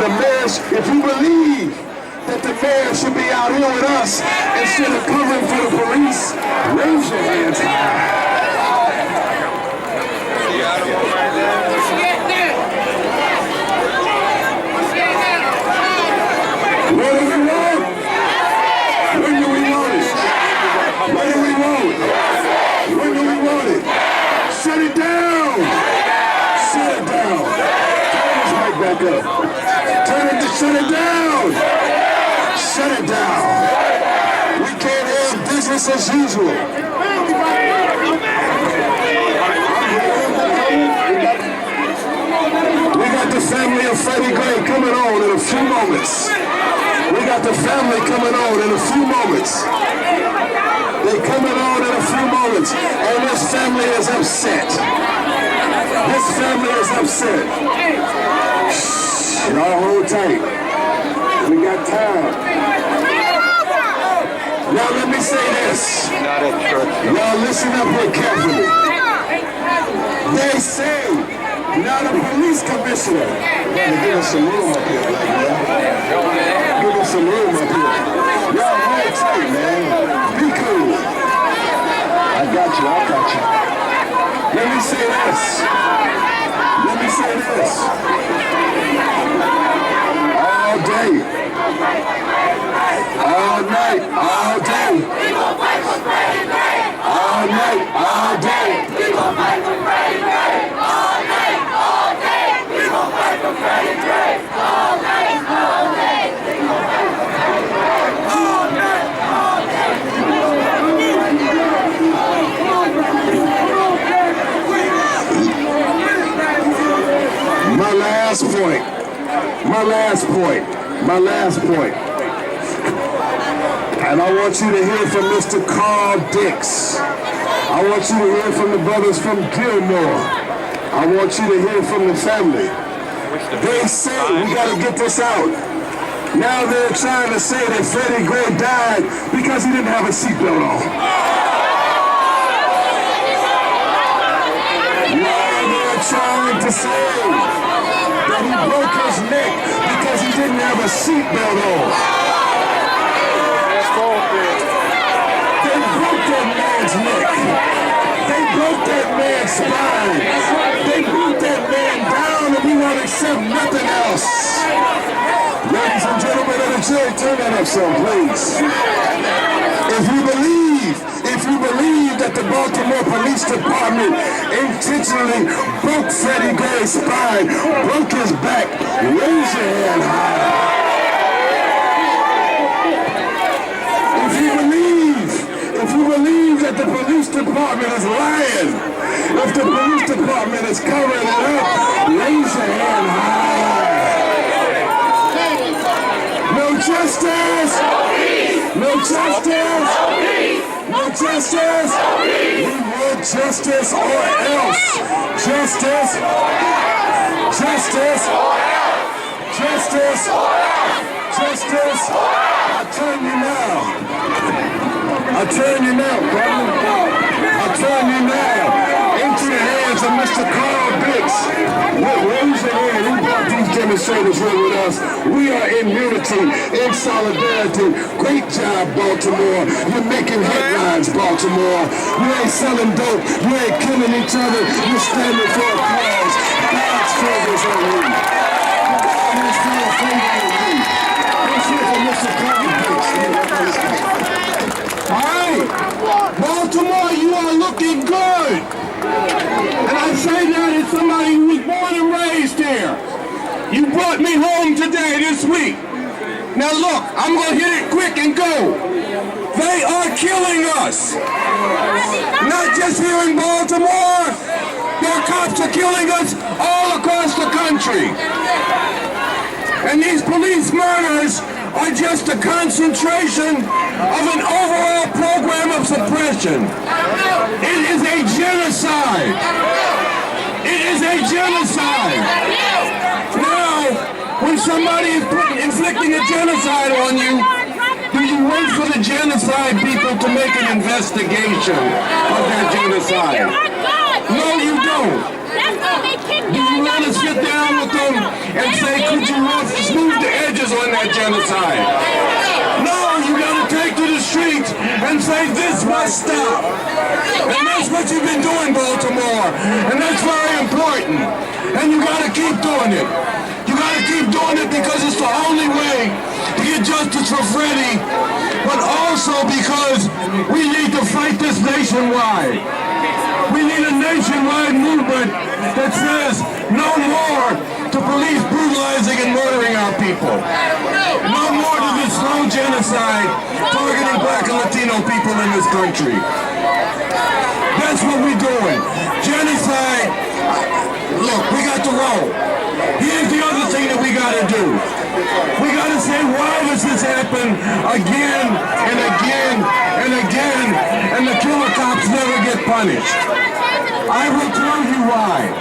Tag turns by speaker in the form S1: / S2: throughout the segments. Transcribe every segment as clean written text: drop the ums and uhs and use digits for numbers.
S1: the mayor, if you believe that the mayor should be out here with us instead of covering for the police, raise your hands high. What do we want? When do we want it? When do we want it? When do we want it? Shut it down! Shut it down! Turn this mic back up. Shut it down! Shut it down! We can't have business as usual. We got the family of Freddie Gray coming on in a few moments. We got the family coming on in a few moments. They're coming on in a few moments. And this family is upset. This family is upset. Y'all hold tight. We got time. Now let me say this. Y'all listen up here carefully. They say, not a police commissioner. Give us some room up here, black man. Give us some room up here. Y'all hold tight, man. Be cool. I got you. Let me say this. All day. All night. All day.
S2: We gon' fight for Freddie Gray.
S1: All night. All day.
S2: We gon' fight for Freddie Gray. All night. All day. We gon' fight for Freddie Gray. All night. All day. We gon' fight for Freddie Gray. All night. All day. My last point. And I want you to hear from Mr. Carl Dix. I want you to hear from the brothers from Gilmore. I want you to hear from the family. They say we gotta get this out. Now they're trying to say that Freddie Gray died because he didn't have a seatbelt on. Now they're trying to say that he broke his neck because he didn't have a seatbelt on. They broke that man's neck. They broke that man's spine. They beat that man down and we won't accept nothing else. Ladies and gentlemen of the jury, turn that up some, please. If you believe that the Baltimore Police Department intentionally broke Freddie Gray's spine, broke his back, raise your hand high. If you believe that the police department is lying, if the police department is covering it up, raise your hand high. No justice! No justice! No justice! We want justice or else! Justice! Justice! Justice! Justice! I turn you now. I turn you now, brother. I turn you now. Into the hands of Mr. Carl Dix. Raise your hand. He brought these demonstrators here with us. We are in unity, in solidarity. Great job, Baltimore. You're making headlines, Baltimore. You ain't selling dope. You ain't killing each other. You're standing for a cause. God's favors on you. God's favors on you. Let's hear from Mr. Carl Dix. All right, Baltimore, you are looking good. And I say that as somebody who was born and raised here. You brought me home today, this week. Now look, I'm gonna hit it quick and go. They are killing us. Not just here in Baltimore. Their cops are killing us all across the country. And these police murders are just a concentration of an overall program of suppression. It is a genocide. It is a genocide. Now, when somebody is inflicting a genocide on you, do you wait for the genocide people to make an investigation of that genocide? No, you don't. Do you want to sit down with them and say, could you that genocide. No, you gotta take to the streets and say this must stop. And that's what you've been doing, Baltimore. And that's very important. And you gotta keep doing it. You gotta keep doing it because it's the only way to get justice for Freddie, but also because we need to fight this nationwide. We need a nationwide movement that says no more to police brutalizing and murdering our people. No more to this slow genocide targeting Black and Latino people in this country. That's what we're doing. Genocide. Look, we got to roll. Here's the other thing that we got to do. We got to say, why does this happen again and again and again, and the killer cops never get punished? I will tell you why.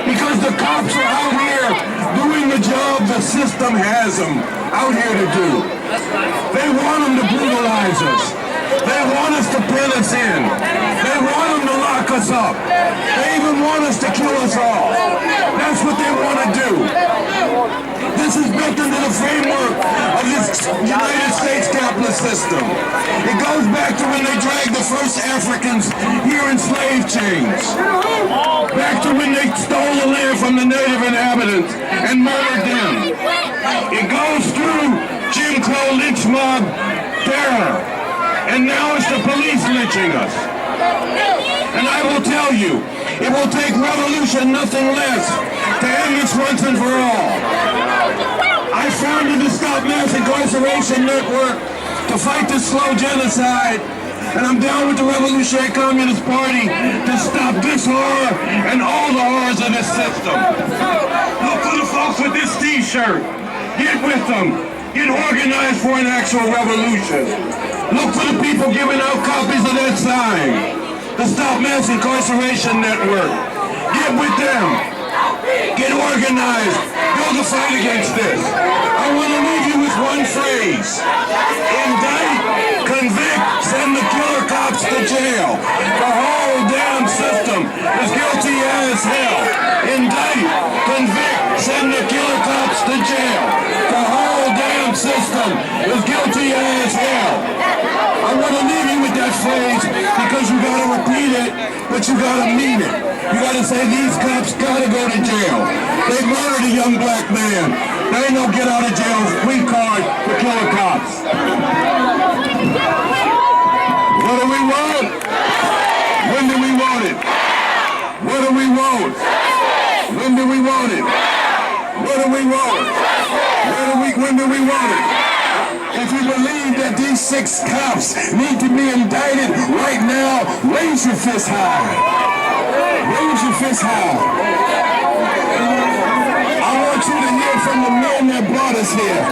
S2: Because the cops are out here doing the job the system has them out here to do. They want them to brutalize us. They want us to pin us in. They want them to lock us up. They even want us to kill us all. That's what they want to do. This is built into the framework of this United States capitalist system. It goes back to when they dragged the first Africans here in slave chains. Back to when they stole the land from the native inhabitants and murdered them. It goes through Jim Crow lynch mob terror. And now it's the police lynching us. And I will tell you, it will take revolution, nothing less, to end this once and for all. I founded the Stop Mass Incarceration Network to fight this slow genocide, and I'm down with the Revolutionary Communist Party to stop this horror and all the horrors of this system. Look for the folks with this t-shirt. Get with them. Get organized for an actual revolution. Look for the people giving out copies of that sign. The Stop Mass Incarceration Network. Get with them. Get organized. Build a fight against this. I want to leave you with one phrase. Indict, convict, send the killer cops to jail. The whole damn system is guilty as hell. Indict, convict, send the killer cops to jail. The whole damn system is guilty as hell. I want to leave you with that phrase because you got to repeat it, but you got to mean it. You got to say these cops got to go to jail. They murdered a young black man. There ain't no get out of jail free card for killer cops. What do we want? When do we want it? What do we want? When do we want it? What do we want? When do we want it? If you believe that these 6 cops need to be indicted right now, raise your fist high. Raise your fist high. I want you to hear from the men that brought us here.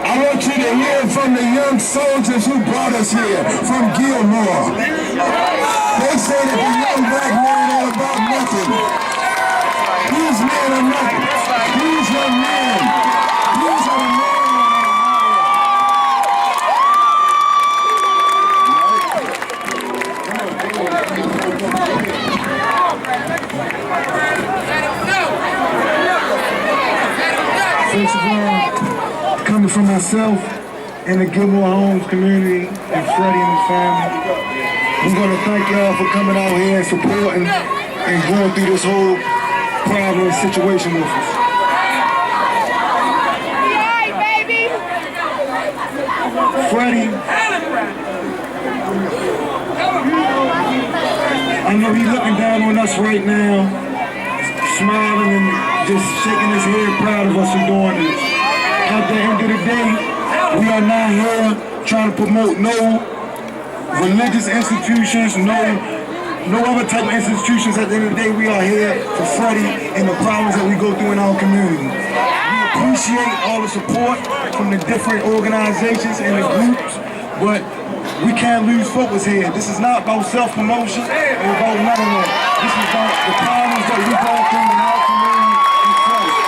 S2: I want you to hear from the young soldiers who brought us here, from Gilmore. They say that the young black men ain't about nothing. These men are nothing. These young men. These are the men.
S3: First of all, coming from myself and the Gilmore Homes community and Freddie and his family, I'm going to thank y'all for coming out here and supporting and going through this whole problem and situation with us. Freddie, I know he's looking down on us right now, smiling and just shaking his head, proud of us for doing this. At the end of the day, we are not here trying to promote no religious institutions, no other type of institutions. At the end of the day, we are here for Freddie and the problems that we go through in our community. We appreciate all the support from the different organizations and the groups, but we can't lose focus here. This is not about self-promotion or about none of that. This is about the problems that we go through in our community and Freddie.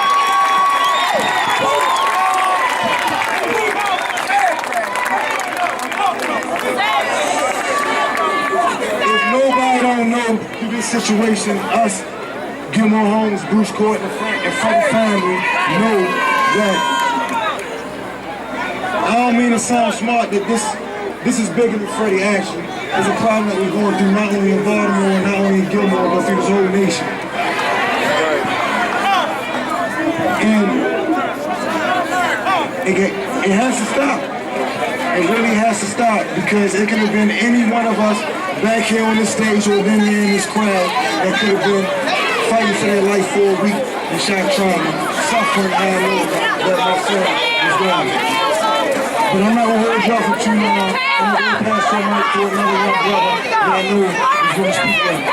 S3: If nobody don't know through this situation, us, Gilmore Homes, Bruce Court, and Freddie family know that I don't mean to sound smart that this is bigger than Freddie actually. It's a problem that we're going through not only in Baltimore and not only in Gilmore, but through this whole nation. And it has to stop. It really has to stop because it could have been any one of us back here on this stage or been here in this crowd that could have been fighting for their life for a week and shot trauma, suffering all over that myself was doing. But I'm not gonna hold y'all for too long. I'm gonna pass that mic to another young brother that I know is gonna speak up.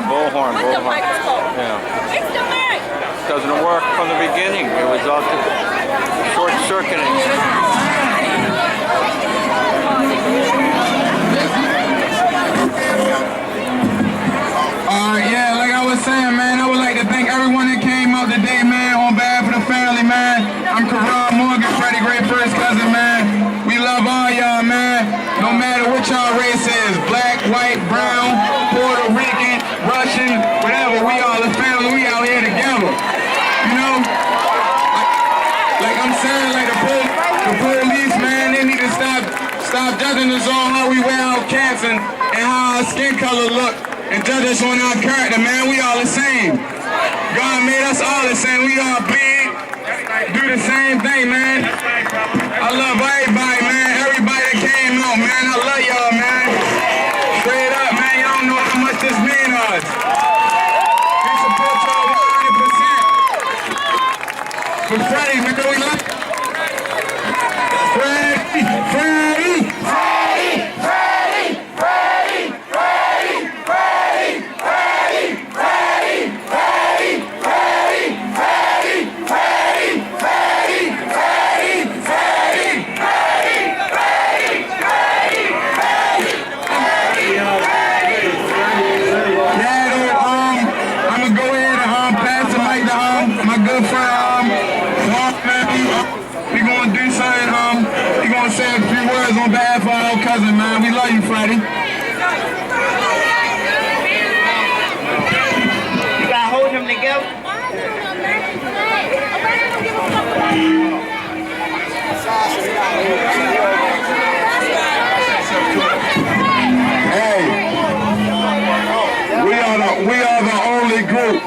S4: Bullhorn.
S5: With the microphone.
S4: Yeah.
S5: It's the mic.
S4: Doesn't work from the beginning. It was all short-circuiting.
S2: Yeah, like I was saying, man, I would like to thank everyone that came out today, man, on behalf of the family, man. I'm Karan Morgan, Freddie Gray first cousin, man. We love all y'all, man. No matter what y'all race is, black, white, brown, Puerto Rican, Russian, whatever, we all a family, we out here together. You know? Like I'm saying, like the police, man, they need to stop judging us on how we wear our caps and how our skin color look and judge us on our character, man. We all the same. God made us all the same. We all bleed, do the same thing, man. I love everybody, man. Everybody that came out, man. I love y'all, man. Straight up, man. Y'all don't know how much this means to us. We support y'all 100%. For Freddie, man, we love Freddie. On behalf of our cousin, man. We love you, Freddie.
S5: You gotta hold him together.
S2: Hey, we are the only group,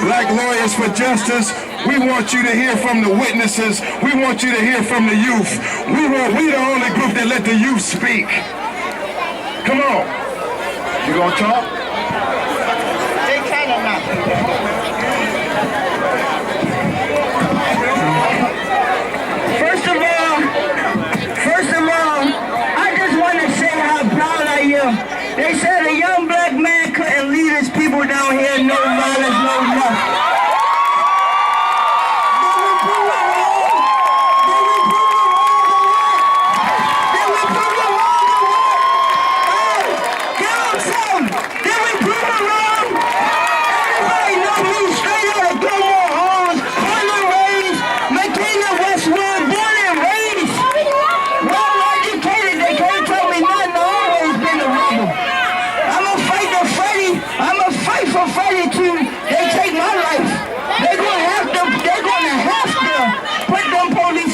S2: Black Lawyers for Justice. We want you to hear from the witnesses. We want you to hear from the youth. We the only group that let the youth speak. Come on. You gonna talk?
S5: They kind of not. First of all, I just want to say how proud I am. They said a young black man couldn't lead his people down here. No violence, no nothing.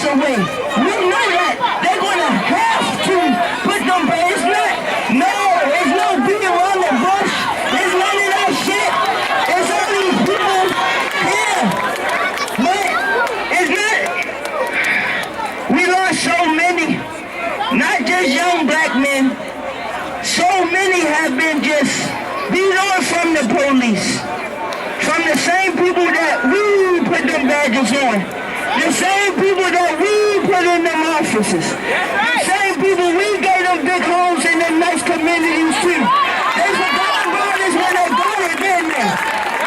S5: Away. We know that. They're going to have to put them, but it's not. No, it's no being around the bush. It's none of that shit. It's all these people here. But it's not. We lost so many, not just young black men. So many have been just beat on from the police. From the same people that we put them badges on. The same people that we put in them offices. The same people we gave them big homes in them nice communities too. They forgot about us when they got it, didn't they?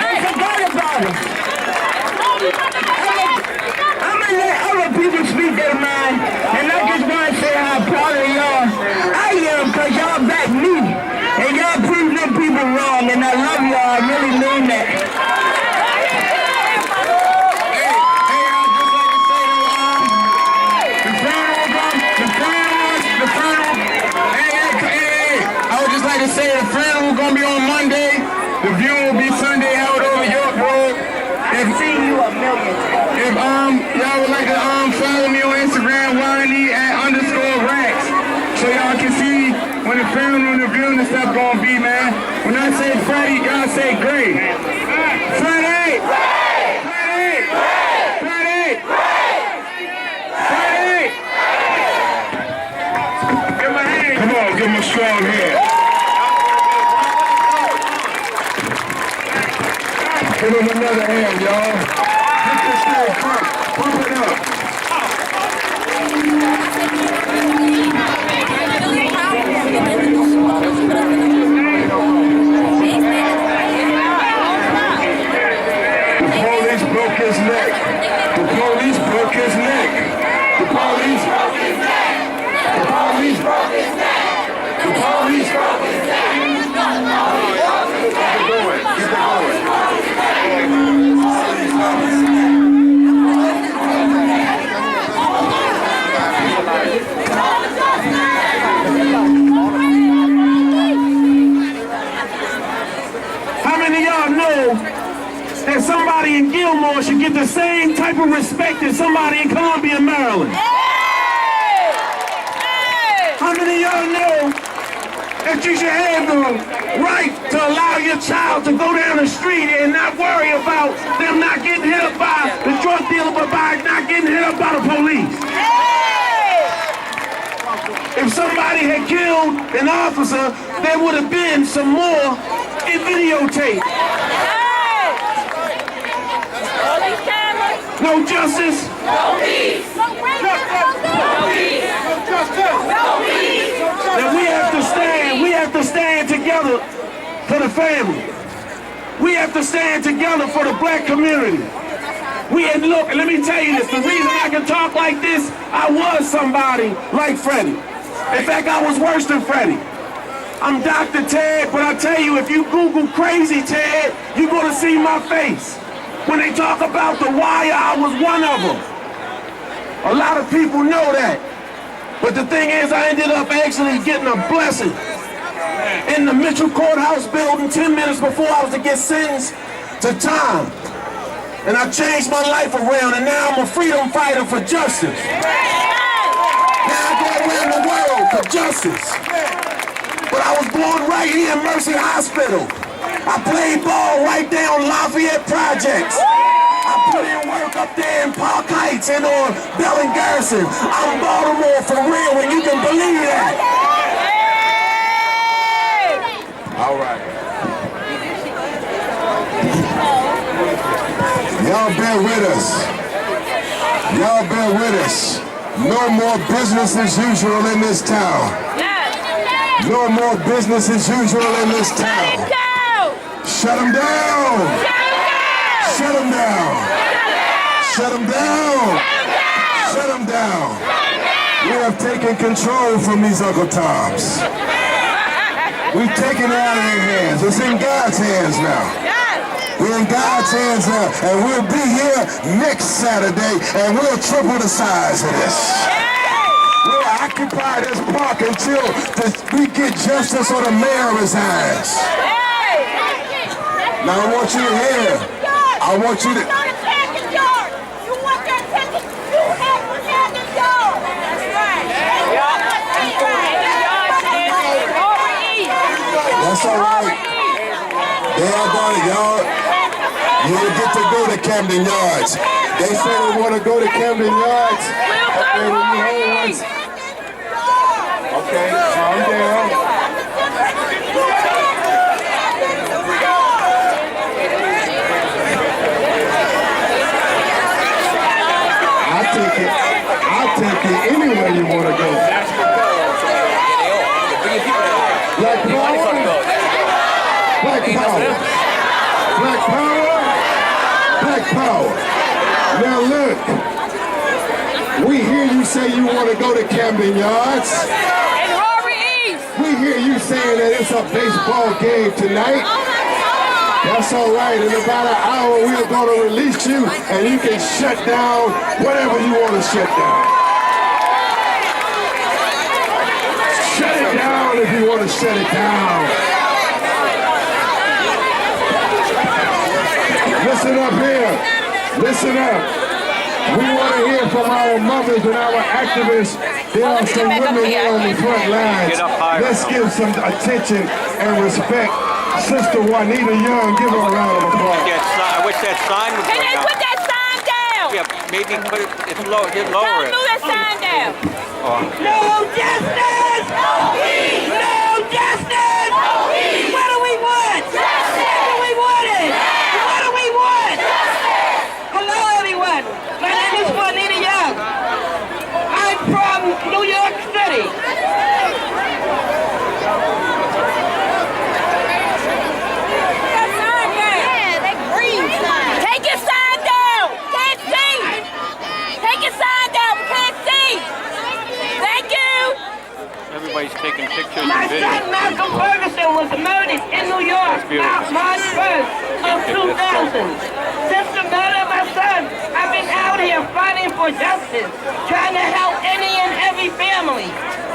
S5: They forgot about us. I'm gonna let other people speak their mind, and I just want to say how proud of y'all I am, because y'all back me, and y'all proved them people wrong, and I love y'all, I really mean that.
S2: To say the funeral gonna be on Monday, the viewing will be Sunday out over York Road.
S5: I've seen you a million times.
S2: If y'all would like to follow me on Instagram, Wiley @_racks, so y'all can see when the funeral and the viewing and stuff gonna be, man. When I say Freddie, y'all say Gray. Freddie! Freddie! Freddie! Freddie! Give him a hand. Come on, give him a strong hand. Give him another hand, y'all. Get this thing crunk. Pump it up. The police broke his neck. The police broke his neck. The police broke his neck. The police broke his neck. The police broke his neck. Get going. Get going.
S3: How many of y'all know that somebody in Gilmore should get the same type of respect as somebody in Columbia, Maryland? How many of y'all know that you should have the right to allow your child to go down the street and not worry about them not getting hit up by the drug dealer, but by not getting hit up by the police? If somebody had killed an officer, there would have been some more in videotape. No justice.
S6: No peace. No peace.
S3: That we have to stand together for the family. We have to stand together for the black community. And look, let me tell you this, the reason I can talk like this, I was somebody like Freddie. In fact, I was worse than Freddie. I'm Dr. Ted, but I tell you, if you Google Crazy Ted, you're gonna see my face. When they talk about the wire, I was one of them. A lot of people know that. But the thing is, I ended up actually getting a blessing in the Mitchell Courthouse building 10 minutes before I was to get sentenced to time. And I changed my life around, and now I'm a freedom fighter for justice. Now I go around the world for justice. But I was born right here in Mercy Hospital. I played ball right down Lafayette Projects. I put in work up there in Park Heights and on Bell and Garrison. I'm Baltimore for real, and you can believe that.
S2: All right. Y'all bear with us. Y'all bear with us. No more business as usual in this town. No more business as usual in this town. Shut them down. Shut them down. Shut them down. Shut them down. We have taken control from these Uncle Toms. We've taken it out of their hands. It's in God's hands now. We're in God's hands now, and we'll be here next Saturday, and we'll triple the size of this. We'll occupy this park until we get justice or the mayor resigns. Now I want you to hear. I want you to. That's all right. They are going to y'all. You'll get to go to Camden Yards. They say they want to go to Camden Yards. Okay, calm down. take you anywhere you want to go. Black power. Black power. Black power. Black power. Now look, we hear you say you want to go to Camden Yards. We hear you saying that it's a baseball game tonight. That's all right. In about an hour, we're going to release you, and you can shut down whatever you want to shut down. Shut it down if you want to shut it down. Listen up here. Listen up. We want to hear from our mothers and our activists. There are some women here on the front lines. Let's give some attention and respect. Sister Juanita Young, give her a round of applause.
S4: I wish that sign would
S6: Can
S4: go
S6: they
S4: down.
S6: put that sign down?
S4: Yeah, maybe put it, it's low, just lower
S6: Tell
S4: it.
S6: them move that sign down.
S5: No justice! No peace! No justice! No peace! What do we want? Justice! What do we want it? What do we want? Justice! Hello everyone. My name is Juanita Young. I'm from New York City.
S6: Take your sign down. Can't see. Take your sign down. We can't see. Thank you.
S4: Everybody's taking pictures
S5: My
S4: and videos.
S5: son Malcolm Ferguson was murdered in New York March 1st of 2000. Since the murder of my son, I've been out here fighting for justice, trying to help any and every family.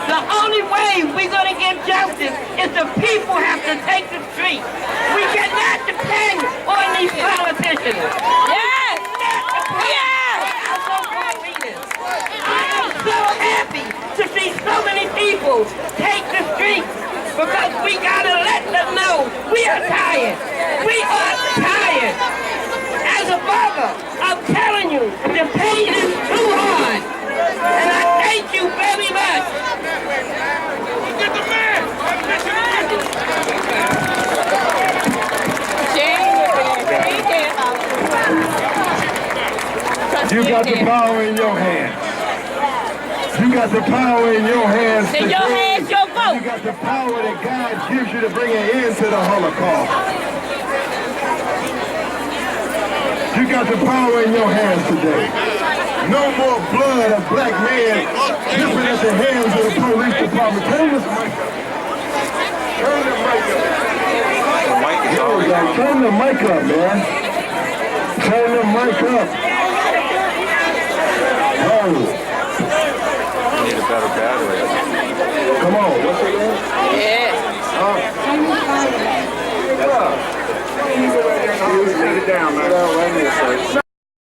S5: The only way we're going to get justice is the people have to take the street. We cannot depend on these politicians.
S6: Yes. Yes.
S5: I am so happy to see so many people take the streets because we gotta let them know we are tired. We are tired. As a father, I'm telling you, the pain is too hard. And I thank you very much. Get the man!
S2: You got the power in your hands. You got the power in your hands.
S6: In your hands, your vote.
S2: You got the power that God gives you to bring an end to the Holocaust. You got the power in your hands today. No more blood of black men dripping at the hands of the police department. Turn this mic up. Turn the mic up. Turn the mic up, man. Turn the mic up. Oh.
S4: Need a better battery.
S2: Come on. What's it name?
S6: Yeah.
S2: Get up. Sit down, man.